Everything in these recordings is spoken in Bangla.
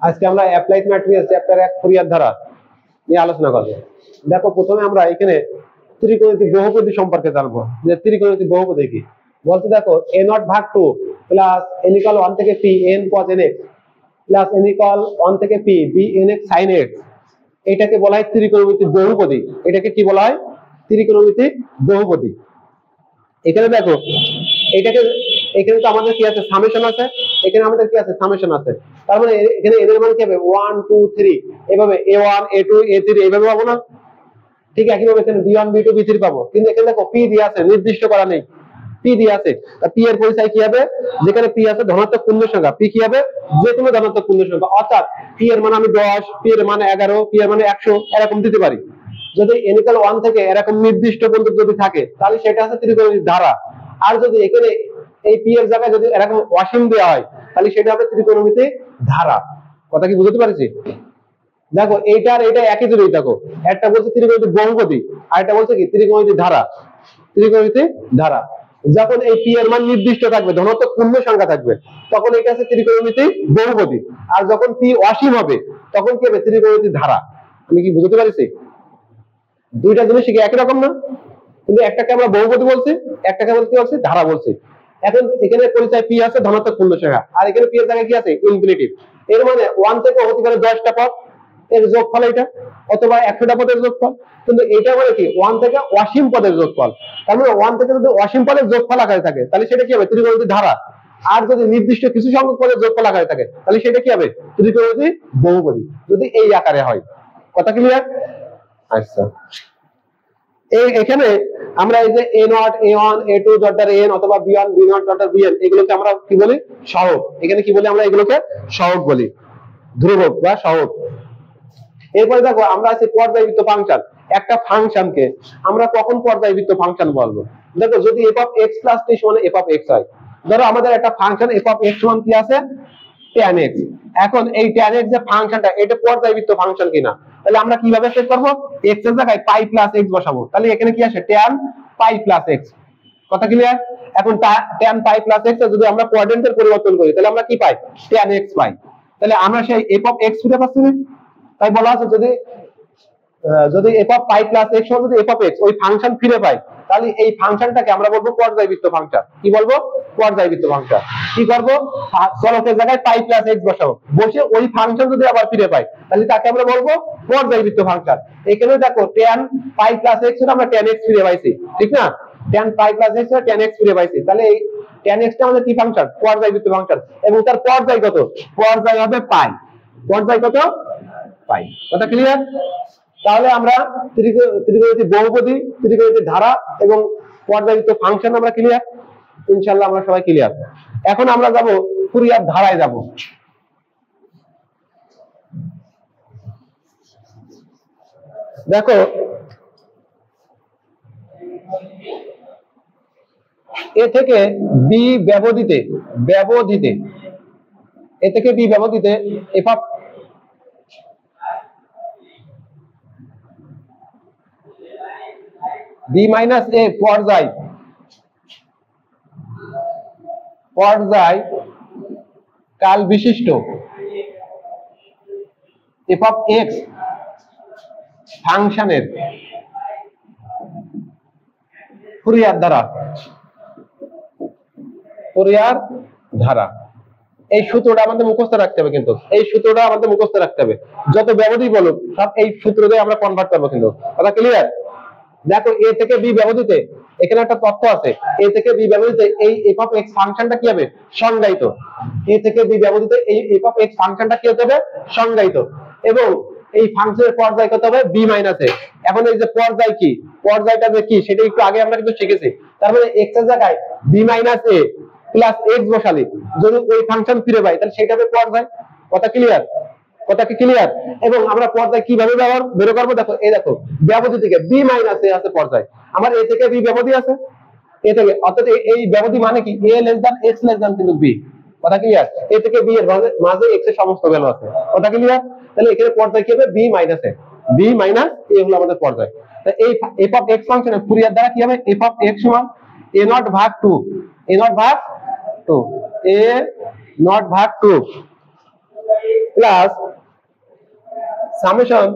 আজকে আমরা অ্যাপ্লাইড ম্যাট্রিক্স চ্যাপ্টার 1 ফুরিয়ার ধারা নিয়ে আলোচনা করব। দেখো প্রথমে আমরা এখানে ত্রিকোণমিতিক বহুপদী সম্পর্কে জানবো যে ত্রিকোণমিতিক বহুপদী কি বলতে। দেখো a0 ভাগ 2 প্লাস n = 1 থেকে p n cos nx plus n = 1 থেকে p b nx sin x, এটাকে বলা হয় ত্রিকোণমিতিক বহুপদী। এটাকে কি বলা হয়? ত্রিকোণমিতিক বহুপদী। এখানে দেখো এখানে তো আমাদের কি আছে? সামেশন আছে। এখানে আমাদের কি আছে? সামেশন আছে। তার মানে এখানে এদের মান কি হবে? 1 2 3 এভাবে a1 a2 a3 এইভাবে পাবো না? ঠিক একইভাবে এখানে b1 b2 b3 পাবো। কিন্তু এখানে দেখো p দিয়ে আছে, নির্দিষ্ট করা নেই। p দিয়ে আছে, তা p এর পরিচয় কি হবে? যেখানে p আছে ধনাত্মক পূর্ণ সংখ্যা, p কি হবে? যে কোনো ধনাত্মক পূর্ণ সংখ্যা। অর্থাৎ p এর মান আমি 10, p এর মান 11, p এর মান 100 এরকম দিতে পারি। যদি n = 1 থেকে এরকম নির্দিষ্ট পর্যন্ত যদি থাকে তাহলে সেটা আছে ত্রিকোণমিতিক ধারা। আর যদি এখানে এই p এর জায়গায় যদি এরকম অসীম দেওয়া হয় তাহলে সেটা হবে ত্রিকোণমিতিক ধারা। কথা কি বুঝতে পারছি? দেখো এইটা আর এটা একই জিনিস। দেখো একটা বলছে ত্রিকোণমিতিক বহুপদী আর একটা বলছে কি ত্রিকোণমিতিক ধারা। ত্রিকোণমিতিক ধারা যখন এই p এর মান নির্দিষ্ট থাকবে, ধনাত্মক পূর্ণ সংখ্যা থাকবে, তখন এটা আছে ত্রিকোণমিতিক বহুপদী। আর যখন p অসীম হবে তখন কি হবে? ত্রিকোণমিতিক ধারা। আমি কি বুঝতে পারছি? দুইটা জিনিস কি একই রকম না? কিন্তু একটাকে আমরা বহুপদী বলছি, একটাকে আমরা কি বলছি? ধারা বলছি। এখন এখানে পরিচয় p আছে ধনাত্মক পূর্ণ সংখ্যা, আর এখানে p এর জায়গায় কি আছে? ইনফিনিটিভ। এর মানে 1 থেকে হতে পারে 10টা পদ এর যোগফল এটা, অথবা 100টা পদের যোগফল। কিন্তু এটা মানে কি? 1 থেকে অসীম পদের যোগফল। তার মানে 1 থেকে যদি অসীম পদের যোগফল আকারে থাকে তাহলে সেটা কি হবে? ত্রিকোণমিতিক ধারা। আর যদি নির্দিষ্ট কিছু সংখ্যক পদের যোগফল আকারে থাকে তাহলে সেটা কি হবে? ত্রিকোণমিতিক বহুপদী, যদি এই আকারে হয়। কথা ক্লিয়ার? আচ্ছা, এখানে আমরা এই যে a0 a1 a2 n অথবা b1 b0 bn এগুলোকে আমরা কি বলি? সহগ। এখানে কি বলি? আমরা এগুলোকে সহগ বলি, ধ্রুবক বা সহগ। এরপরে দেখো আমরা আছে পর্যায়বৃত্ত ফাংশন। একটা ফাংশনকে আমরা কখন পর্যায়বৃত্ত ফাংশন বলবো? দেখো যদি f of x plus t সমান f of x হয়। ধরো আমাদের একটা ফাংশন f of x সমান কি আছে? tan x। এখন এই tan x যে ফাংশনটা, এটা পর্যায়বৃত্ত ফাংশন কিনা তাহলে আমরা কিভাবে চেক করব? x এর জায়গায় পাই প্লাস x বসাবো, তাহলে এখানে কি আসে? tan পাই প্লাস x। কথা ক্লিয়ার? এখন tan পাই প্লাস x যদি আমরা কোয়াড্রেন্টের পরিবর্তন করি তাহলে আমরা কি পাই? tan x পাই। তাহলে আমরা সেই f of x ফিরে পাচ্ছি না? তাই বলা আছে যদি f of pi plus x যদি f of x ওই ফাংশন ফিরে পাই তাহলে এই ফাংশনটাকে আমরা বলবো পর্যায়বৃত্ত ফাংশন। কি বলবো? পর্যায়বৃত্ত ফাংশন। কি করব? চলকের জায়গায় পাই প্লাস x বসাবো, বসে ওই ফাংশন যদি আবার ফিরে পাই তাহলে তাকে আমরা বলবো পর্যায়বৃত্ত ফাংশন। এখানে দেখো tan পাই প্লাস x এর আমরা tan x ফিরে পাইছি, ঠিক না? tan পাই প্লাস x এর tan x ফিরে পাইছি। তাহলে এই tan x টা আমাদের কি ফাংশন? পর্যায়বৃত্ত ফাংশন। এবং তার পর্যায় কত? পর্যায় হবে পাই। পর্যায় কত? পাই। কথা ক্লিয়ার? তাহলে আমরা ত্রিকোণমিতিক বহুপদী, ত্রিকোণমিতিক ধারা এবং পর্যায়বৃত্ত ফাংশন আমরা ক্লিয়ার। ইনশাআল্লাহ আমরা সবাই ক্লিয়ার। এখন আমরা যাব ফুরিয়ার ধারায় যাব। দেখো এ থেকে বি ব্যবধিতে এ থেকে বি ব্যবধিতে f of b minus a পর্যায় কাল বিশিষ্ট f of x ফাংশনের ফুরিয়ার ধারা। এই সূত্রটা আমাদের মুখস্থ রাখতে হবে, কিন্তু এই সূত্রটা আমাদের মুখস্থ রাখতে হবে। যত ব্যবধি বলুক সব এই সূত্র দিয়ে আমরা কনভার্ট করবো, কিন্তু কথা ক্লিয়ার? দেখো এ থেকে বি ব্যবধিতে এখানে একটা তথ্য আছে। এ থেকে বি ব্যবধিতে এই f of x ফাংশনটা কি হবে? সংজ্ঞায়িত। এ থেকে বি ব্যবধিতে এই f of x ফাংশনটা কি হতে হবে? সংজ্ঞায়িত। এবং এই ফাংশনের পর্যায় কত হবে? b minus a। এখন এই যে পর্যায় কি, পর্যায়টা যে কি সেটা একটু আগে আমরা কিন্তু শিখেছি। তার মানে x এর জায়গায় b minus a plus x বসালে যদি ওই ফাংশন ফিরে পাই তাহলে সেটা হবে পর্যায়। কথা ক্লিয়ার? কথা কি ক্লিয়ার? এবং আমরা পর্যায় কিভাবে বের করবো? দেখো এই দেখো ব্যবধি থেকে b মাইনাস a আছে পর্যায়, আমার a থেকে b ব্যবধি আছে, a থেকে, অর্থাৎ এই ব্যবধি মানে কি? a less than x less than কিন্তু b। কথা ক্লিয়ার? a থেকে b এর মাঝে x এর সমস্ত ভ্যালু আছে। কথা ক্লিয়ার? তাহলে এখানে পর্যায় কি হবে? b minus a। b minus a হলো আমাদের পর্যায়। তাই এই f of x ফাংশনের ফুরিয়ার দ্বারা কি হবে? f of x সমান a0 ভাগ 2 a0 ভাগ 2 a0 ভাগ 2 প্লাস সামেশন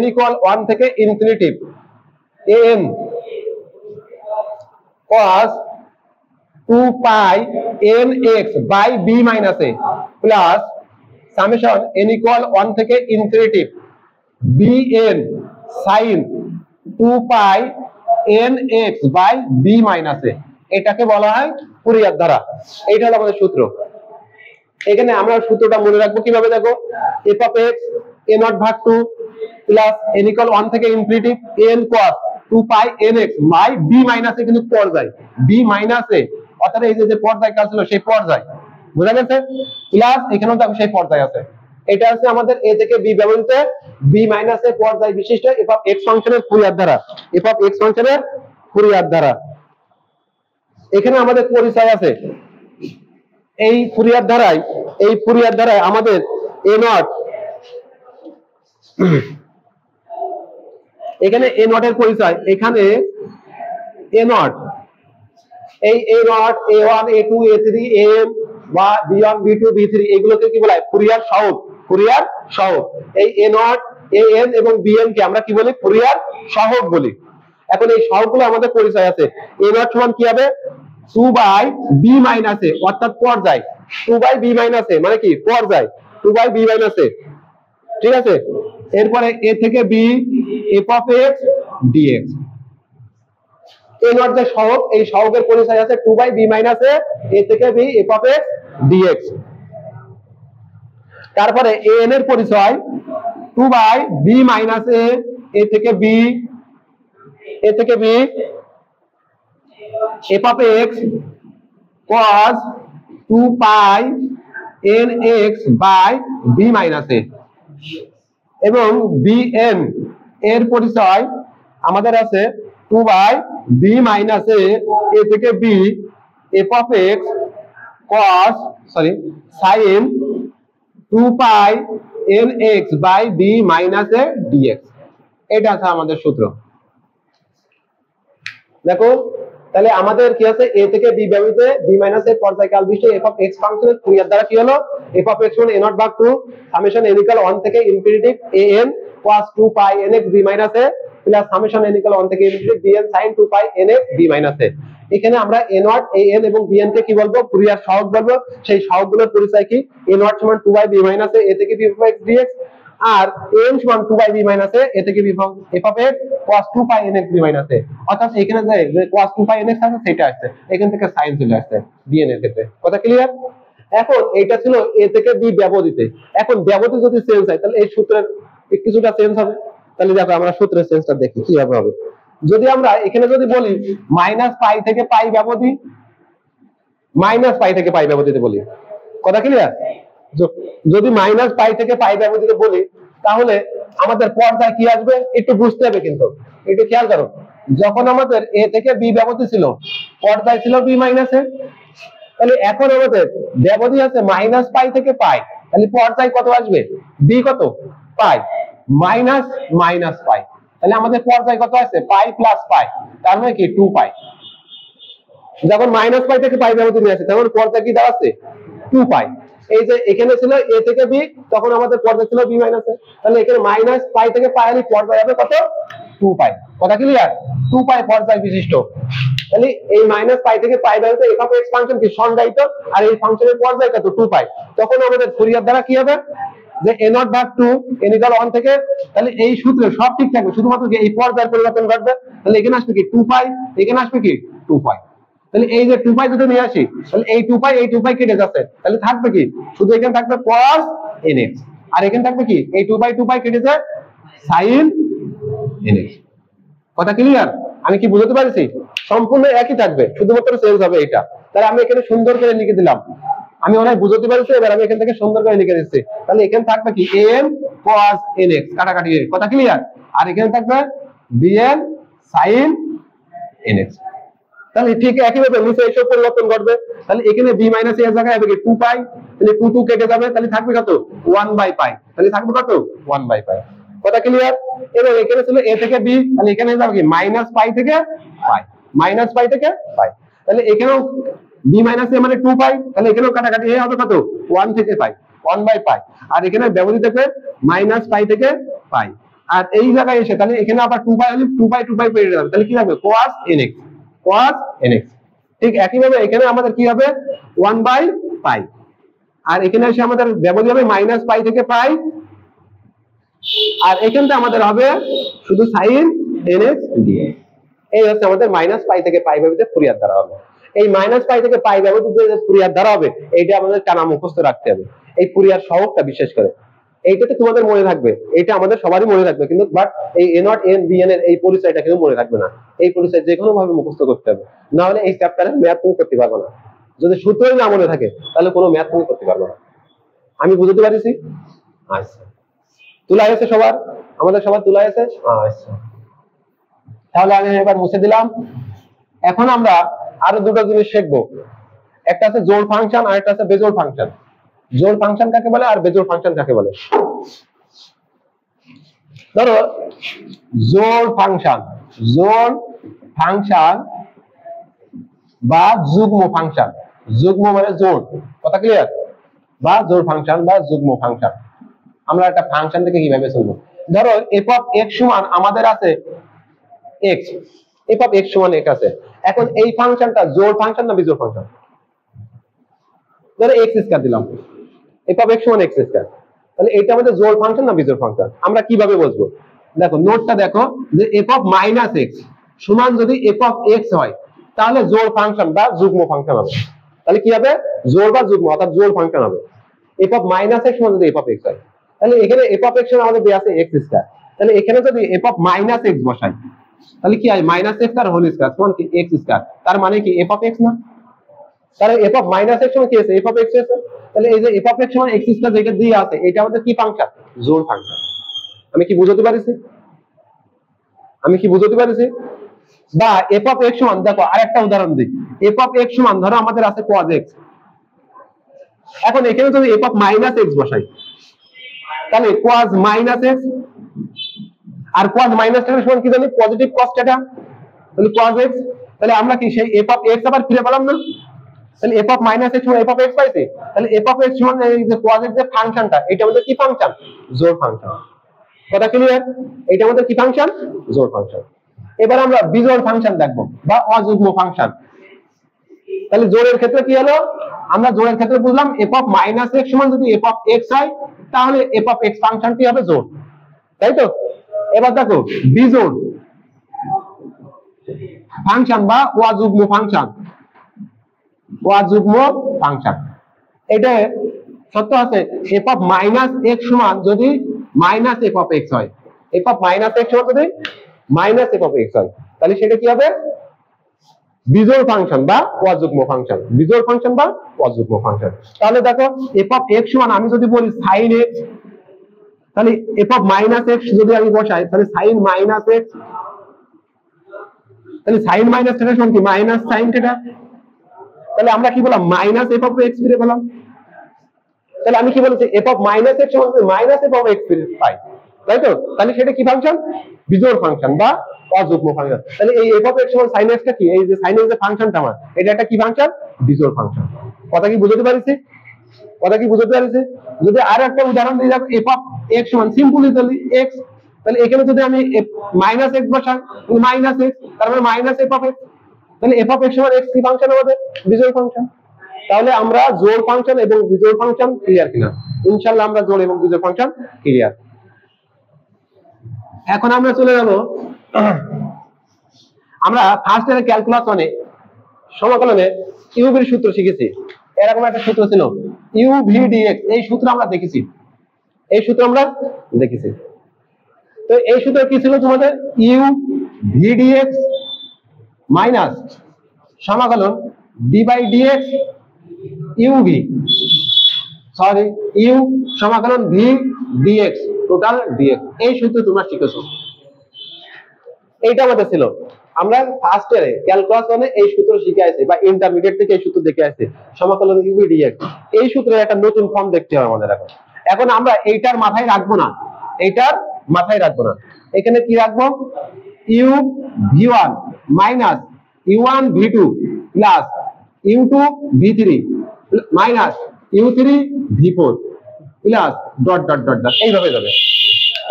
n ইকুয়াল 1 থেকে infinitive an cos 2 pi nx by b minus a plus summation n equal 1 থেকে infinitive bn sin 2 pi nx by b minus a, এটাকে বলা হয় ফুরিয়ার ধারা। এইটা হলো আমাদের সূত্র। এখানে আমরা সূত্রটা মনে রাখবো কিভাবে, দেখো f of x a naught ভাগ 2 প্লাস n ইকুয়াল 1 থেকে infinitive n cos 2 pi nx by b minus a, কিন্তু পর্যায় b minus a, অর্থাৎ এই যে পর্যায় কাজ ছিল সেই পর্যায়, বুঝা গেছে? প্লাস এখানেও দেখো সেই পর্যায় আছে। এটা আছে আমাদের a থেকে b ব্যবহৃত b minus a পর্যায় বিশিষ্ট f of x ফাংশনের ফুরিয়ার ধারা, f of x ফাংশনের ফুরিয়ার ধারা। এখানে আমাদের পরিচয় আছে এই ফুরিয়ার ধারায় আমাদের a naught, এখানে a naught এর পরিচয়, এখানে a naught, এই a naught a1 a2 a3 am বা b1 b2 b3 এগুলোকে কি বলা হয়? ফুরিয়ার সহগ। এই a naught an এবং bn কে আমরা কি বলি? ফুরিয়ার সহগ বলি। এখন এই সহগগুলো আমাদের পরিচয় আছে। a naught সমান কি হবে? 2 by b minus a, অর্থাৎ পর্যায়। 2 by b minus a মানে কি? পর্যায়। 2 by b minus a, ঠিক আছে? এরপরে a থেকে b f of x dx, a naught যে সহগ, এই সহগের পরিচয় আছে 2 by b minus a, a থেকে b f of x dx। তারপরে an এর পরিচয় 2 by b minus a, a থেকে b f of x cos 2 pi nx by b minus a, এবং bn এর পরিচয় আমাদের আছে 2 by b minus a, a থেকে b f of x cos sin 2 pi nx by b minus a dx। এটা আছে আমাদের সূত্র। দেখো তাহলে আমাদের কি আছে? a থেকে b ব্যবহৃত b minus a পর্যায়কাল বিশিষ্ট f of x ফাংশনের ফুরিয়ার ধারা কি হলো? f of x সমান a naught ভাগ 2 সামেশন n ইকুয়াল 1 থেকে infinitive an cos 2 pi nx b minus a plus summation n equal 1 থেকে infinitive bn sin 2 pi nx b minus a। এখানে আমরা a naught an এবং bn কে কি বলবো? ফুরিয়ার সহগ বলবো। সেই সহগগুলোর পরিচয় কি? a naught সমান 2 by b minus a, a থেকে b of x dx, R an সমান 2 by b minus a, a থেকে b f of x cos 2 pi nx b minus a, অর্থাৎ এখানে যে cos 2 pi nx আছে সেটা আসছে, এখান থেকে sin চলে আসছে bn এর ক্ষেত্রে। কথা ক্লিয়ার? এখন এইটা ছিল a থেকে b ব্যবহৃত। এখন ব্যবহৃত যদি চেঞ্জ হয় তাহলে এই সূত্রের কিছুটা চেঞ্জ হবে। তাহলে দেখো আমরা সূত্রের চেঞ্জটা দেখি কিভাবে হবে। যদি আমরা এখানে যদি বলি মাইনাস পাই থেকে পাই ব্যবধি, মাইনাস পাই থেকে পাই ব্যবধিতে বলি, কথা ক্লিয়ার? যদি মাইনাস পাই থেকে পাই ব্যবধিতে বলি তাহলে আমাদের পর্যায় কি আসবে একটু বুঝতে হবে, কিন্তু একটু খেয়াল করো। যখন আমাদের a থেকে b ব্যবধি ছিল পর্যায় ছিল b মাইনাস a, তাহলে এখন আমাদের ব্যবধি আছে মাইনাস পাই থেকে পাই, তাহলে পর্যায় কত আসবে? b কত? পাই মাইনাস মাইনাস পাই, তাহলে আমাদের পর্যায় কত আছে? পাই প্লাস পাই, তার মানে কি 2 পাই। যখন মাইনাস পাই থেকে পাই ব্যবধি নিয়ে আসে তখন পর্যায় কি দাঁড়াচ্ছে? 2 পাই। এই যে এখানে ছিল a থেকে b, তখন আমাদের পর্যায় ছিল b মাইনাস a, তাহলে এখানে মাইনাস পাই থেকে পাই এর পর্যায় হবে কত? 2 পাই। কথা ক্লিয়ার? 2 পাই পর্যায় বিশিষ্ট। তাহলে এই মাইনাস পাই থেকে পাই ব্যবধিত f of x ফাংশন কি সংজ্ঞায়িত, আর এই ফাংশনের পর্যায় কত? 2 পাই। তখন আমাদের ফুরিয়ার দ্বারা কি হবে? যে a naught ভাগ 2 n ইকুয়াল 1 থেকে, তাহলে এই সূত্রে সব ঠিক থাকবে, শুধুমাত্র এই পর্যায়ের পরিবর্তন ঘটবে। তাহলে এখানে আসবে কি 2 পাই, এখানে আসবে কি 2 পাই। তাহলে এই যে 2 পাই যদি নিয়ে আসি তাহলে এই 2 পাই কেটে যাচ্ছে, তাহলে থাকবে কি? শুধু এখানে থাকবে cos nx, আর এখানে থাকবে কি? এই 2 পাই কেটে যায় sin nx। কথা ক্লিয়ার? আমি কি বুঝাতে পারছি? সম্পূর্ণ একই থাকবে, শুধুমাত্র চেঞ্জ হবে এটা। তাহলে আমি এখানে সুন্দর করে লিখে দিলাম, আমি অনেক বুঝাতে পারছি, এবার আমি এখান থেকে সুন্দর করে লিখে দিচ্ছি। তাহলে এখানে থাকবে কি? an cos nx কাটাকাটি, কথা ক্লিয়ার? আর এখানে থাকবে bn sin nx। তাহলে ঠিক একইভাবে নিচে এসব পরিবর্তন ঘটবে। তাহলে এখানে b মাইনাস এর জায়গায় হবে কি 2 পাই, তাহলে 2 কেটে যাবে, তাহলে থাকবে কত? 1 বাই পাই, তাহলে থাকবে কত? 1 বাই পাই। কথা ক্লিয়ার? এবার এখানে ছিল a থেকে b, তাহলে এখানে যাবে কি মাইনাস পাই থেকে পাই, মাইনাস পাই থেকে পাই, তাহলে এখানেও b মাইনাস a মানে 2 পাই, তাহলে এখানেও কাটাকাটি হবে কত? 1 থেকে পাই। 1/π, আর এখানে ব্যবধি থাকবে -π থেকে π, আর এই জায়গায় এসে তাহলে এখানে আবার 2π হলে 2π পেয়ে যাবে, তাহলে কি হবে cos nx, cos nx। ঠিক একইভাবে এখানে আমাদের কি হবে 1/π, আর এখানে এসে আমাদের ব্যবধি হবে -π থেকে π, আর এখানটা আমাদের হবে শুধু sin nx dx। এই হচ্ছে আমাদের -π থেকে π ব্যবধিতে ফুরিয়ার ধারা হবে। এই -π থেকে π ব্যবধিতে যে ফুরিয়ার ধারা হবে এইটা আমাদের টানা মুখস্থ রাখতে হবে, এই ফুরিয়ার সহগটা বিশেষ করে এইটাতে তোমাদের মনে থাকবে, এটা আমাদের সবারই মনে থাকবে, কিন্তু বাট এই a0 n bn এর এই পরিচয়টা কিন্তু মনে থাকবে না। এই পরিচয় যে কোনো ভাবে মুখস্থ করতে হবে, না হলে এই চ্যাপ্টারে ম্যাথ তুমি করতে পারবে না। যদি সূত্রই না মনে থাকে তাহলে কোনো ম্যাথ তুমি করতে পারবে না। আমি বুঝতে পারিছি? আচ্ছা, তুলা আছে সবার, আমাদের সবার তুলা আছে। আচ্ছা, তাহলে আমি এবার মুছে দিলাম। এখন আমরা আরো দুটো জিনিস শিখবো, একটা আছে জোড় ফাংশন আর একটা আছে বেজোড় ফাংশন। জোড় ফাংশন কাকে বলে আর বেজোড় ফাংশন কাকে বলে? ধরো জোড় ফাংশন বা যুগ্ম ফাংশন, যুগ্ম মানে জোড়, কথা ক্লিয়ার? বা জোড় ফাংশন বা যুগ্ম ফাংশন। আমরা একটা ফাংশন থেকে কিভাবে চলবো? ধরো f of x সমান আমাদের আছে x, f of x সমান x আছে। এখন এই ফাংশনটা জোড় ফাংশন না বিজোড় ফাংশন? ধরো x স্কয়ার দিলাম, f of x সমান x স্কয়ার, তাহলে এটা আমাদের জোড় ফাংশন না বিজোড় ফাংশন? আমরা কিভাবে বুঝবো? দেখো নোটটা দেখো, যে f of -x সমান যদি f of x হয় তাহলে জোড় ফাংশন বা যুগ্ম ফাংশন হবে। তাহলে কি হবে? জোড় বা যুগ্ম, অর্থাৎ জোড় ফাংশন হবে। f of -x সমান যদি f of x হয়, তাহলে এখানে f of x আমাদের দেয়া আছে x স্কয়ার, তাহলে এখানে যদি f of -x বসাই তাহলে কি হয়? -x তার হোল স্কয়ার সমান কি x স্কয়ার, তার মানে কি f of x না? তাহলে f of -x সমান কি আছে? f of x আছে। তাহলে এই যে f of x সমান x স্কয়ার যেটা দিয়ে আছে এটা আমাদের কি ফাংশন? জোড় ফাংশন। আমি কি বুঝাতে পারিছি? বা f of x সমান, দেখো আরেকটা উদাহরণ দিই, f of x সমান ধরো আমাদের আছে cos x। এখন এখানে যদি f of -x বসাই তাহলে cos -x, আর cos -x সমান কি জানি? পজিটিভ cos θ, তাহলে cos x। তাহলে আমরা কি সেই f of x আবার ফিরে পেলাম না? তাহলে f of -x সমান f of x পাইছি, তাহলে f of x সমান এই যে cos x যে ফাংশনটা এটা আমাদের কি ফাংশন? জোড় ফাংশন। কথা ক্লিয়ার? এটা আমাদের কি ফাংশন? জোড় ফাংশন। এবার আমরা বিজোড় ফাংশন দেখবো বা অযুগ্ম ফাংশন। তাহলে জোড়ের ক্ষেত্রে কি হলো? আমরা জোড়ের ক্ষেত্রে বুঝলাম f of -x সমান যদি f of x হয় তাহলে f of x ফাংশনটি হবে জোড়, তাই তো? এবার দেখো বিজোড় ফাংশন বা অযুগ্ম ফাংশন, এটা সত্য আছে f of -x সমান যদি -f of x হয়, f of -x সমান যদি -f of x হয় তাহলে সেটা কি হবে? বিজোড় ফাংশন বা অযুগ্ম ফাংশন, বিজোড় ফাংশন বা অযুগ্ম ফাংশন। তাহলে দেখো f of x সমান আমি যদি বলি sin x, তাহলে f of -x যদি আমি বসাই তাহলে sin -x, তাহলে sin θ সমান কি sin θ, তাহলে আমরা কি বললাম? -f of x ফিরে পেলাম। তাহলে আমি কি বলছি? f of -x সমান -f of x ফিরে পাই, তাই তো? তাহলে সেটা কি ফাংশন? বিজোড় ফাংশন বা অযুগ্ম ফাংশন। তাহলে এই f of x সমান sin x টা কি? এই যে sin x যে ফাংশনটা আমার, এটা একটা কি ফাংশন? বিজোড় ফাংশন। কথা কি বুঝতে পারিছি? যদি আর একটা উদাহরণ দিই, দেখো f of x সমান সিম্পলি তাহলে x, তাহলে এখানে যদি আমি -x বসাই -x, তার মানে -f of x, তাহলে f of x সমান x কি ফাংশন আমাদের? বিজোড় ফাংশন। তাহলে আমরা জোড় ফাংশন এবং বিজোড় ফাংশন ক্লিয়ার কিনা? ইনশাআল্লাহ আমরা জোড় এবং বিজোড় ফাংশন ক্লিয়ার। এখন আমরা চলে যাব, আমরা ফার্স্ট ইয়ারে ক্যালকুলাস 1 এ সমাকলনে ইউভি এর সূত্র শিখেছি। এরকম একটা সূত্র ছিল ইউভি ডিএক্স, এই সূত্র আমরা দেখেছি, তো এই সূত্র কি ছিল তোমাদের? ইউভি ডিএক্স মাইনাস সমাকলন d by dx uv, sorry u সমাকলন ভি ডিএক্স টোটাল ডিএক্স। এই সূত্র তোমরা শিখেছো, এইটা আমাদের ছিল। আমরা ফার্স্ট ইয়ারে ক্যালকুলাস 1 এ এই সূত্র শিখে আসছি বা ইন্টারমিডিয়েট থেকে এই সূত্র দেখে আসছি, সমাকলন ইউভি ডিএক্স। এই সূত্রের একটা নতুন ফর্ম দেখতে হবে আমাদের। এখন আমরা এইটার মাথায় রাখবো না, এখানে কি রাখবো? You V1 minus ইউ1 ভি2 plus ইউ2 ভি3 minus ইউ3 ভি4। Plus dot dot dot dot এইভাবে যাবে।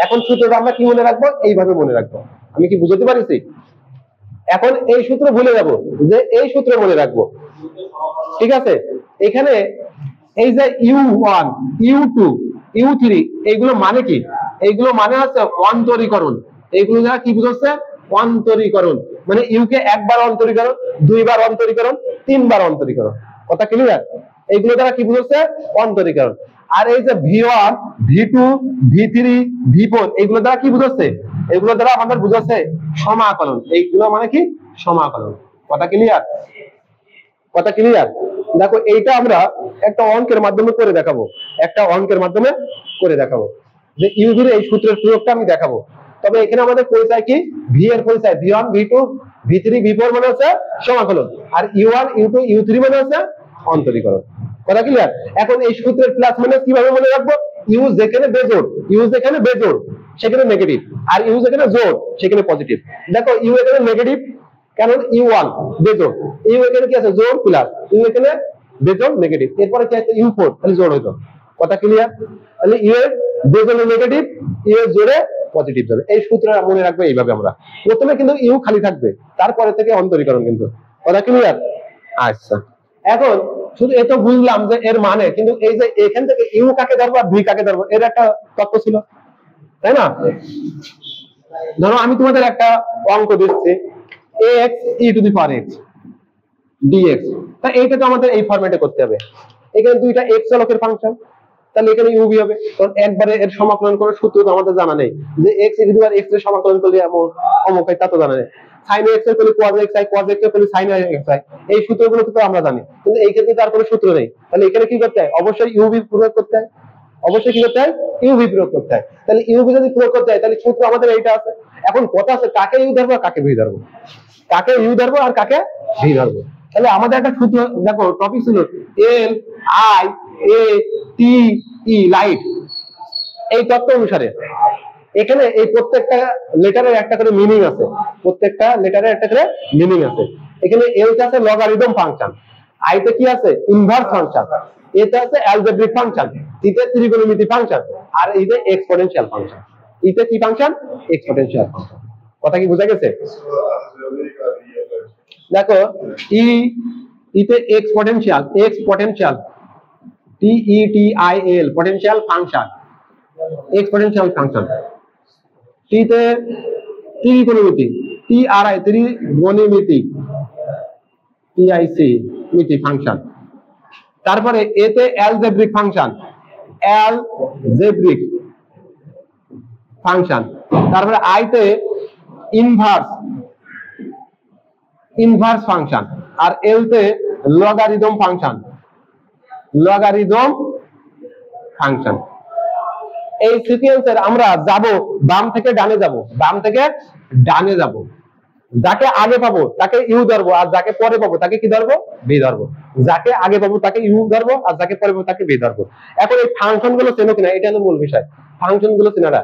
এখন সূত্রটা আমরা কি মনে রাখবো? এইভাবে মনে রাখবো। আমি কি বুঝতে পারছি? এখন এই সূত্র ভুলে যাব, যে এই সূত্র মনে রাখবো, ঠিক আছে? এখানে এই যে u1 u2 u3 এইগুলো মানে কি? এইগুলো মানে হচ্ছে অন্তরীকরণ। এইগুলো দ্বারা কি বুঝাচ্ছে? অন্তরীকরণ। মানে ইউ কে একবার অন্তরীকরণ, দুইবার অন্তরীকরণ, তিনবার অন্তরীকরণ। কথা ক্লিয়ার? এইগুলো দ্বারা কি বুঝাচ্ছে? অন্তরীকরণ। আর এই যে v1 v2 v3 v4 এইগুলো দ্বারা কি বুঝাচ্ছে? এগুলো দ্বারা আমাদের বুঝাচ্ছে সমাকলন। এইগুলো মানে কি? সমাকলন। কথা ক্লিয়ার? কথা ক্লিয়ার? দেখো এইটা আমরা একটা অঙ্কের মাধ্যমে করে দেখাবো, একটা অঙ্কের মাধ্যমে করে দেখাবো যে ইউভির এই সূত্রের প্রয়োগটা আমি দেখাবো। তবে এখানে আমাদের পরিচয় কি? ভি এর পরিচয় v1 v2 v3 v4 মানে হচ্ছে সমাকলন, আর u1 u2 u3 মানে হচ্ছে অন্তরীকরণ। কথা ক্লিয়ার? এখন এই সূত্রের প্লাস মাইনাস কিভাবে মনে রাখবো? ইউ যেখানে বেজোড়, ইউ যেখানে বেজোড় সেখানে নেগেটিভ, আর ইউ যেখানে জোড় সেখানে পজিটিভ। দেখো ইউ এখানে নেগেটিভ, কারণ u1 বেজোড়, ইউ এখানে কি আছে? জোড় প্লাস, ইউ এখানে বেজোড় নেগেটিভ, এরপরে কি আছে? u4 তাহলে জোড় হইতো। কথা ক্লিয়ার? তাহলে ইউ এর বেজোড়ে নেগেটিভ, ইউ এর জোড়ে পজিটিভ যাবে। এই সূত্রটা মনে রাখবো এইভাবে আমরা। প্রথমে কিন্তু ইউ খালি থাকবে, তারপরে থেকে অন্তরীকরণ কিন্তু। কথা ক্লিয়ার? আচ্ছা, এখন শুধু এত বুঝলাম যে এর মানে, কিন্তু এই যে এখান থেকে ইউ কাকে ধরবো আর ভি কাকে ধরবো এর একটা তত্ত্ব ছিল, তাই না? ধরো আমি তোমাদের একটা অঙ্ক দিচ্ছি x e to the power x dx, তা এইটা তো আমাদের এই ফরম্যাটে করতে হবে। এখানে দুইটা x চলকের ফাংশন, তাহলে এখানে u v হবে, কারণ একবারে এর সমাকলন করার সূত্র তো আমাদের জানা নেই, যে x e to the power x এর সমাকলন করলে এমন অমুক হয় তা তো জানা নেই। sin x এর করলে cos x হয়, cos x এর করলে sin x হয়, এই সূত্রগুলো তো আমরা জানি, কিন্তু এই ক্ষেত্রে তার কোনো সূত্র নেই। তাহলে এখানে কি করতে হয়? অবশ্যই u v প্রয়োগ করতে হয়। অবশ্যই কি করতে হয়? u v প্রয়োগ করতে হয়। তাহলে u v যদি প্রয়োগ করতে হয় তাহলে সূত্র আমাদের এইটা আছে। এখন কথা আছে কাকে u ধরবো আর কাকে v ধরবো, কাকে u ধরবো আর কাকে v ধরবো। তাহলে আমাদের একটা সূত্র, দেখো টপিক ছিল l i a t e light. এই তত্ত্ব অনুসারে এখানে এই প্রত্যেকটা লেটারের একটা করে মিনিং আছে, প্রত্যেকটা লেটারের একটা করে মিনিং আছে। এখানে এলতে আছে লগারিদম ফাংশন, আইতে কি আছে? ইনভার্স ফাংশন, এতে আছে অ্যালজেব্রিক ফাংশন, ইতে ত্রিকোণমিতি ফাংশন, আর এইতে এক্সপোনেনশিয়াল ফাংশন। ইতে কি ফাংশন? Exponential function. কথা কি বোঝা গেছে? দেখো ইতে এক্সপোনেনশিয়াল, এক্সপোনেনশিয়াল টি ই টি আই এল পটেনশিয়াল ফাংশন, এক্সপোনেনশিয়াল ফাংশন। টিতে ত্রিকোণমিতি, টি আর আই ত্রিকোণমিতি, টি আই সি মিতি ফাংশন। তারপরে এতে অ্যালজেব্রিক ফাংশন, অ্যালজেব্রিক ফাংশন। তারপরে আইতে ইনভার্স, ইনভার্স ফাংশন, আর এলতে লগারিদম ফাংশন, লগারিদম ফাংশন। এই সিকোয়েন্সের আমরা যাব বাম থেকে ডানে যাব, বাম থেকে ডানে যাব। যাকে আগে পাবো তাকে ইউ ধরবো, আর যাকে পরে পাবো তাকে কি ধরবো? ভি ধরবো। যাকে আগে পাবো তাকে ইউ ধরবো, আর যাকে পরে পাবো তাকে ভি ধরবো। এখন এই ফাংশন গুলো চেনো কিনা এটা হলো মূল বিষয়। ফাংশন গুলো চেনাটা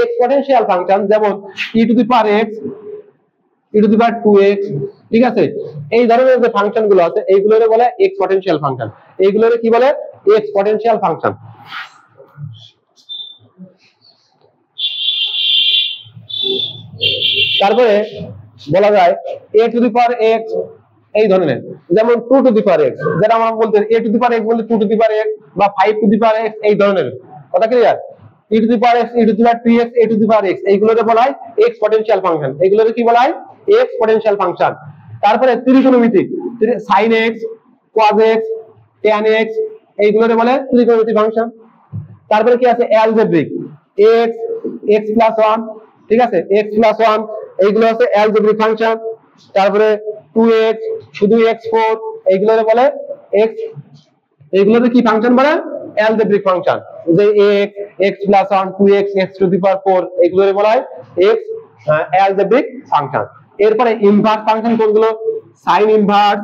এক্সপোনেনশিয়াল ফাংশন, যেমন e to the power x, e to the power 2x, ঠিক আছে? এই ধরনের যে ফাংশন গুলো আছে এইগুলোরে বলে এক্সপোনেনশিয়াল ফাংশন। এইগুলোরে কি বলে? Exponential function. তারপরে বলা যায় a two the power x, এই ধরনের, যেমন 2 টু দি পাওয়ার x, যেটা আমরা বলতে a two the power x বলতে 2 টু দি পাওয়ার x, বা 5 টু দি পাওয়ার x, এই ধরনের। কথা clear? e to the power x, e to the power 2x, a two the power x এইগুলোরে বলা হয় এক্সপোনেনশিয়াল ফাংশন। এইগুলোরে কি বলা হয়? Exponential function. তারপরে ত্রিকোণমিতি, sin x, cos x, tan x এইগুলোরে বলে ত্রিকোণমিতি ফাংশন। তারপরে কি আছে? অ্যালজেব্রিক, x, x প্লাস 1, ঠিক আছে? x প্লাস 1 এইগুলো আছে অ্যালজেব্রিক ফাংশন। তারপরে 2x, শুধু x4 এইগুলোরে বলে x, এইগুলোরে কি ফাংশন বলে? Algebraic function. যে x, x plus 1, 2x, x to the power 4 এইগুলোরে বলা হয় x অ্যালজেব্রিক ফাংশন। এরপরে ইনভার্স ফাংশন কোনগুলো? Sine inverse,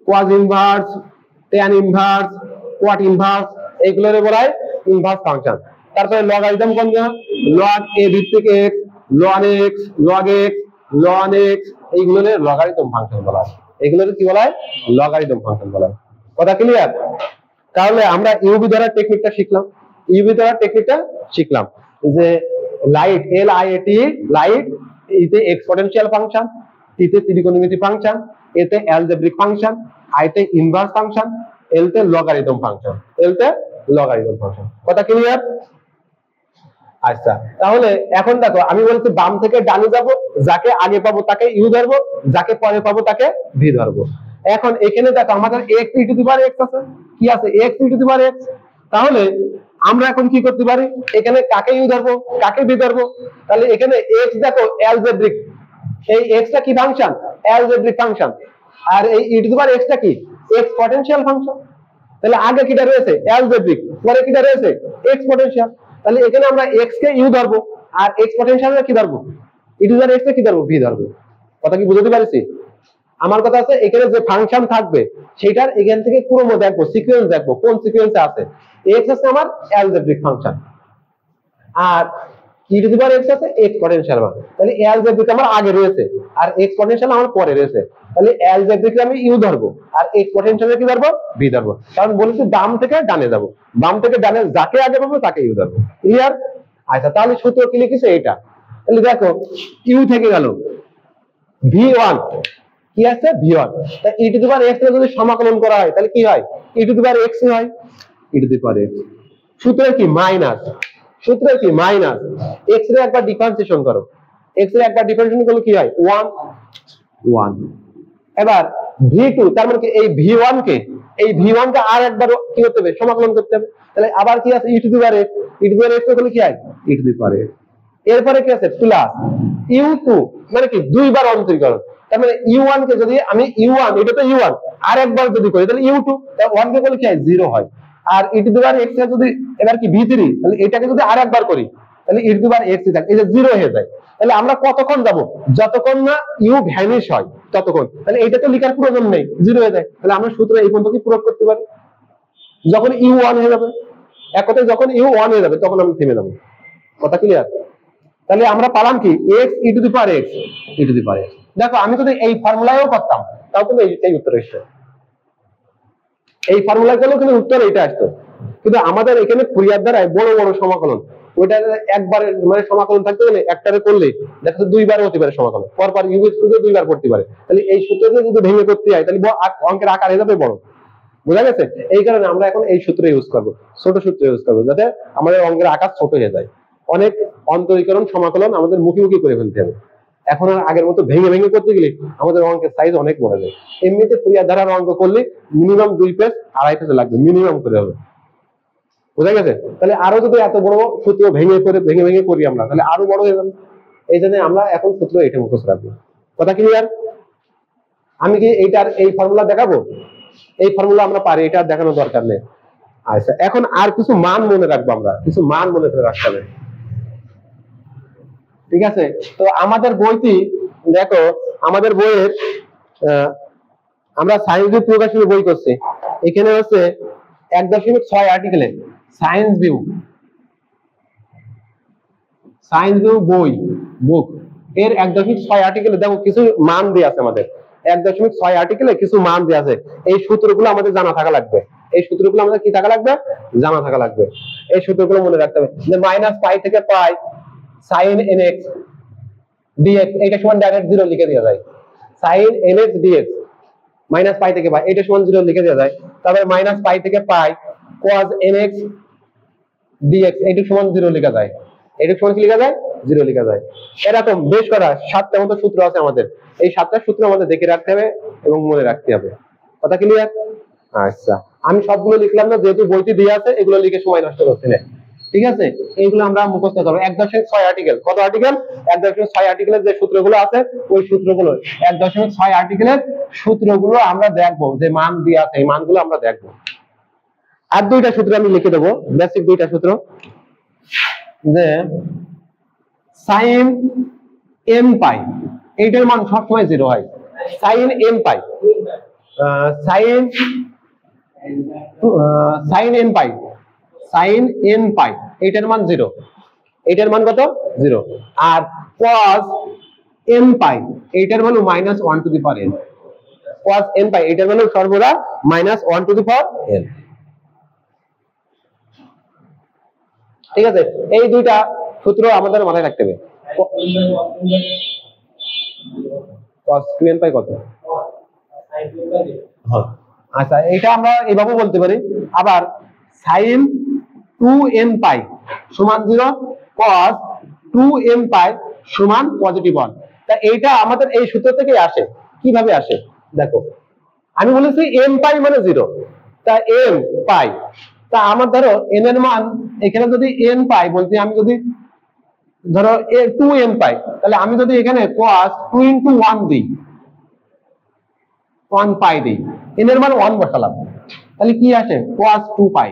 cos inverse, tan inverse, cot inverse এইগুলোরে বলা হয় ইনভার্স ফাংশন। তারপরে লগারিদম কোনগুলো? log a ভিত্তিক x, ln x, log x, ln x এইগুলোরে লগারিদম ফাংশন বলা হয়। এইগুলোরে কি বলা হয়? লগারিদম ফাংশন বলা হয়। কথা ক্লিয়ার? তাহলে আমরা ইউভি ধরার টেকনিকটা শিখলাম। ইউভি দ্বারা টেকনিকটা শিখলাম যে লাইট LIAT লাইট ইতে এক্সপোনেনশিয়াল ফাংশন, ইতে ত্রিকোণমিতি ফাংশন, এতে অ্যালজেব্রিক ফাংশন, আইতে ইনভার্স ফাংশন, এলতে লগারিদম ফাংশন, এলতে লগারিদম ফাংশন। কথা ক্লিয়ার? আচ্ছা তাহলে এখন দেখো আমি বলছি বাম থেকে ডানে যাব, যাকে আগে পাবো তাকে ইউ ধরবো, যাকে পরে পাবো তাকে ভি ধরবো। এখন এখানে দেখো আমাদের x e to the power x আছে, কি আছে x e to the power x। তাহলে আমরা এখন কি করতে পারি, এখানে কাকে ইউ ধরবো কাকে ভি ধরবো। তাহলে এখানে x দেখো অ্যালজেব্রিক, এই x টা কি ফাংশন, অ্যালজেব্রিক ফাংশন, আর এই e to the power x টা কি এক্সপোনেনশিয়াল ফাংশন। তাহলে আগে কিটা রয়েছে অ্যালজেব্রিক, পরে কিটা রয়েছে এক্সপোনেনশিয়াল। তাহলে এখানে আমরা x কে ইউ ধরবো আর এক্সপোনেনশিয়াল কি ধরবো, e to the power x কে কি ধরবো ভি ধরবো। কথা কি বুঝতে পারছি? আমার কথা আছে এখানে যে ফাংশন থাকবে সেটার এখান থেকে ক্রম দেখবো, সিকোয়েন্স দেখবো কোন সিকোয়েন্সে আছে। x আছে আমার অ্যালজেব্রিক ফাংশন আর e to the power x আছে এক্সপোনেনশিয়াল মান। তাহলে অ্যালজেব্রিক আমার আগে রয়েছে আর এক্সপোনেনশিয়াল আমার পরে রয়েছে। তাহলে অ্যালজেব্রিক আমি ইউ ধরবো আর এক্সপোনেনশিয়াল কি ধরবো ভি ধরবো, কারণ বলেছি বাম থেকে ডানে যাব, বাম থেকে ডানে যাকে আগে পাবো তাকে ইউ ধরবো। ক্লিয়ার? আচ্ছা তাহলে সূত্র কি লিখেছে এটা, তাহলে দেখো ইউ থেকে গেল v1, কি আছে v1, তা e to the power x এর যদি সমাকলন করা হয় তাহলে কি হয়, e to the power x হয়, e to the power x। সূত্র কি মাইনাস, সূত্র কি মাইনাস x এর একবার ডিফারেন্সিয়েশন করো, x এর একবার ডিফারেন্সিয়েশন করলে কি হয় 1 1। এবার v2 তার মানে কি এই v1 কে আর একবার কি করতে হবে সমাকলন করতে হবে। তাহলে আবার কি আছে e to the power x, e to the power x করলে কি হয় e to the power x। এরপরে কি আছে প্লাস u2 মানে কি দুইবার অন্তরীকরণ। তার মানে u1 কে যদি আমি u1 এটা তো u1 আর একবার যদি করি তাহলে u2, তাহলে 1 কে করলে কি হয় 0 হয়। আর e to the power x এর যদি এবার কি v3 তাহলে এটাকে যদি আর একবার করি তাহলে e to the power x থাকে, এই যে 0 হয়ে যায়। তাহলে আমরা কতক্ষণ যাব, যতক্ষণ না u ভ্যানিশ হয় ততক্ষণ। তাহলে এটা তো লেখার প্রয়োজন নেই, 0 হয়ে যায়। তাহলে আমরা সূত্র এই পর্যন্ত কি প্রয়োগ করতে পারি, যখন u1 হয়ে যাবে, এক কথায় যখন u1 হয়ে যাবে তখন আমি থেমে যাবো। কথা ক্লিয়ার? তাহলে আমরা পালাম কি x e to the power x, e to the power x। দেখো আমি যদি এই ফর্মুলায়ও করতাম তাও কিন্তু এই উত্তর আসতো, এই ফর্মুলা করলেও কিন্তু উত্তর এইটা আসতো। কিন্তু আমাদের এখানে ফুরিয়ার দ্বারা বড় বড় সমাকলন, ওইটা একবার মানে সমাকলন থাকতে গেলে একটারে করলে দেখা যাচ্ছে দুইবার হতে পারে সমাকলন, পরপর ইউনিট সূত্র দুইবার করতে পারে। তাহলে এই সূত্রটা যদি ভেঙে করতে হয় তাহলে অঙ্কের আকার হয়ে যাবে বড়। বুঝা গেছে? এই কারণে আমরা এখন এই সূত্র ইউজ করবো, ছোট সূত্র ইউজ করবো, যাতে আমাদের অঙ্কের আকার ছোট হয়ে যায়। অনেক অন্তরীকরণ সমাকলন আমাদের মুখোমুখি করে ফেলতে হবে। এখন আর আগের মতো ভেঙে ভেঙে করতে গেলে আমাদের অঙ্কের সাইজ অনেক বড় যায়। এমনিতে ফুরিয়ার ধারার অঙ্ক করলে মিনিমাম 2 পেজ 2.5 পেজ লাগবে, মিনিমাম করে হবে। বুঝা গেছে? তাহলে আরো যদি এত বড় সূত্র ভেঙে ভেঙে করি আমরা তাহলে আরো বড় হয়ে যাবে। এই জন্য আমরা এখন সূত্র এটা মুখস্থ রাখবো। কথা ক্লিয়ার? আমি কি এইটার এই ফর্মুলা দেখাবো, এই ফর্মুলা আমরা পারি, এটা দেখানোর দরকার নেই। আচ্ছা এখন আর কিছু মান মনে রাখবো, আমরা কিছু মান মনে করে রাখতে হবে। ঠিক আছে? তো আমাদের বইটি দেখো, আমাদের বইয়ের আমরা সায়েন্স ভিউ প্রকাশনের বই করছি, এখানে হচ্ছে 1.6 আর্টিকেলে সায়েন্স ভিউ বই বুক এর 1.6 আর্টিকেলে দেখো কিছু মান দেয়া আছে আমাদের। 1.6 আর্টিকেলে কিছু মান দেয়া আছে, এই সূত্রগুলো আমাদের জানা থাকা লাগবে। এই সূত্রগুলো আমাদের কি থাকা লাগবে, জানা থাকা লাগবে। এই সূত্রগুলো মনে রাখতে হবে যে -π থেকে π sin nx dx এটা সমান ডাইরেক্ট 0 লিখে দেওয়া যায়। sin nx dx -π থেকে π এটা সমান 0 লিখে দেওয়া যায়। তারপরে -π থেকে π cos nx dx এটা সমান 0 লেখা যায়। এটা সমান কি লেখা যায়, 0 লেখা যায়। এরকম বেশ করা 7টা মতো সূত্র আছে আমাদের, এই 7টা সূত্র আমাদের দেখে রাখতে হবে এবং মনে রাখতে হবে। কথা ক্লিয়ার? আচ্ছা আমি সবগুলো লিখলাম না, যেহেতু বইটি দেয়া আছে এগুলো লিখে সময় নষ্ট করতে নেই। ঠিক আছে? এইগুলো আমরা মুখস্থ করব। 1.6 আর্টিকেল, কত আর্টিকেল, 1.6 আর্টিকেলের যে সূত্রগুলো আছে ওই সূত্রগুলো 1.6 আর্টিকেলের সূত্রগুলো আমরা দেখবো, যে মান দেয়া আছে এই মানগুলো আমরা দেখবো। আর দুইটা সূত্র আমি লিখে দেবো, বেসিক দুইটা সূত্র, যে sin nπ এইটার মান সবসময় 0 হয়। sin nπ sin nπ এইটার মান 0, এইটার মান কত 0। আর cos nπ এইটার value -1 two the power n, cos nπ এইটার ভ্যালু সর্বদা -1 টু দি পাওয়ার n। ঠিক আছে, এই দুইটা সূত্র আমাদের মাথায় রাখতে হবে। cos 2n পাই কত? হ্যাঁ, আচ্ছা এটা আমরা এইভাবে বলতে পারি। আবার sin 2n পাই সমান 0, cos 2n পাই সমান পজিটিভ 1। তা এইটা আমাদের এই সূত্র থেকে আসে। কিভাবে আসে দেখো, আমি বলেছি m পাই মানে 0, তা m পাই, তা আমার ধরো n এর মান এখানে যদি n পাই বলতে, আমি যদি ধরো 2n পাই, তাহলে আমি যদি এখানে cos 2 into 1 দিই, 1 পাই দিই, n এর মান 1 বসালাম, তাহলে কি আসে cos 2 পাই।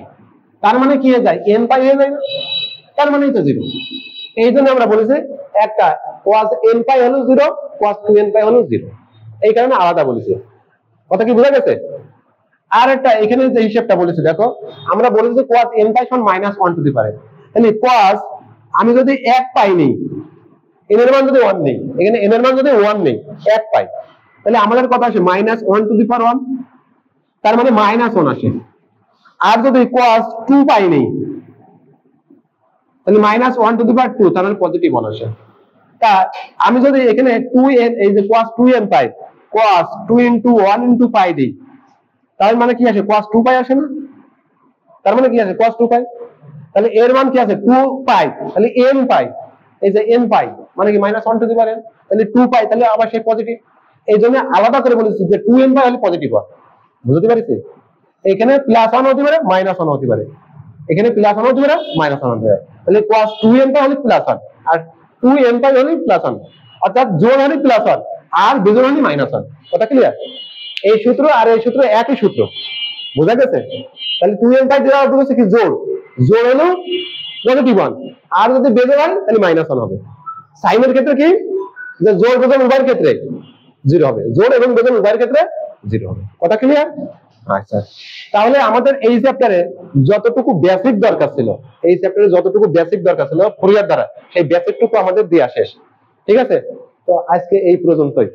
তার মানে কি হয়ে যায়, n পাই হয়ে যায় না, তার মানেই তো 0। এই জন্য আমরা বলেছি একটা cos n পাই হলো 0, cos 2n পাই হলো 0, এই কারণে আলাদা বলেছি। কথা কি বোঝা গেছে? আর একটা এখানে যে হিসাবটা বলেছি দেখো, আমরা বলেছি cos n পাই সমান -1 টু দি পাওয়ার, তাহলে cos আমি যদি 1 পাই নেই, n এর মান যদি 1 নেই, এখানে n এর মান যদি 1 নেই, 1 পাই, তাহলে আমাদের কত আসে -1 টু দি পাওয়ার 1, তার মানে -1 আসে। আর যদি cos 2 পাই নেই, তাহলে -1 টু দি পাওয়ার 2, তার মানে পজিটিভ 1 আসে। তা আমি যদি এখানে 2n এই যে cos 2n পাই, cos 2 into 1 into পাই দিই, তার মানে কি আসে cos 2 পাই আসে না, তার মানে কি আসে cos 2 পাই, তাহলে এর মান কি আছে 2 পাই, তাহলে n পাই, এই যে n পাই মানে কি -1 টু দি পাওয়ার n, তাহলে 2 পাই, তাহলে আবার সেই পজিটিভ। এই জন্য আলাদা করে বলেছি যে 2n পাই হলে পজিটিভ হয়, বুঝতে পারছি? এখানে +1 হতে পারে -1 হতে পারে, এখানে +1 হতে পারে -1 হতে পারে, তাহলে cos 2n পাই হলে +1 আর 2n পাই হলে +1, অর্থাৎ জোড় হলে +1 আর বিজোড় হলে -1। কথা ক্লিয়ার? এই সূত্র আর এই সূত্র একই সূত্র, বোঝা গেছে? তাহলে 2n পাই দেওয়া হচ্ছে কি জোড়, জোড় হলো পজিটিভ 1 আর যদি বেজোড় হয় তাহলে -1 হবে। সাইনের ক্ষেত্রে কি, যে জোড় বেজোড় উভয়ের ক্ষেত্রে 0 হবে, জোড় এবং বেজোড় উভয়ের ক্ষেত্রে 0 হবে। কথা ক্লিয়ার? আচ্ছা, তাহলে আমাদের এই চ্যাপ্টারে যতটুকু বেসিক দরকার ছিল, এই চ্যাপ্টারে যতটুকু বেসিক দরকার ছিল ফুরিয়ার দ্বারা, সেই বেসিকটুকু আমাদের দেয়া শেষ। ঠিক আছে, তো আজকে এই পর্যন্তই।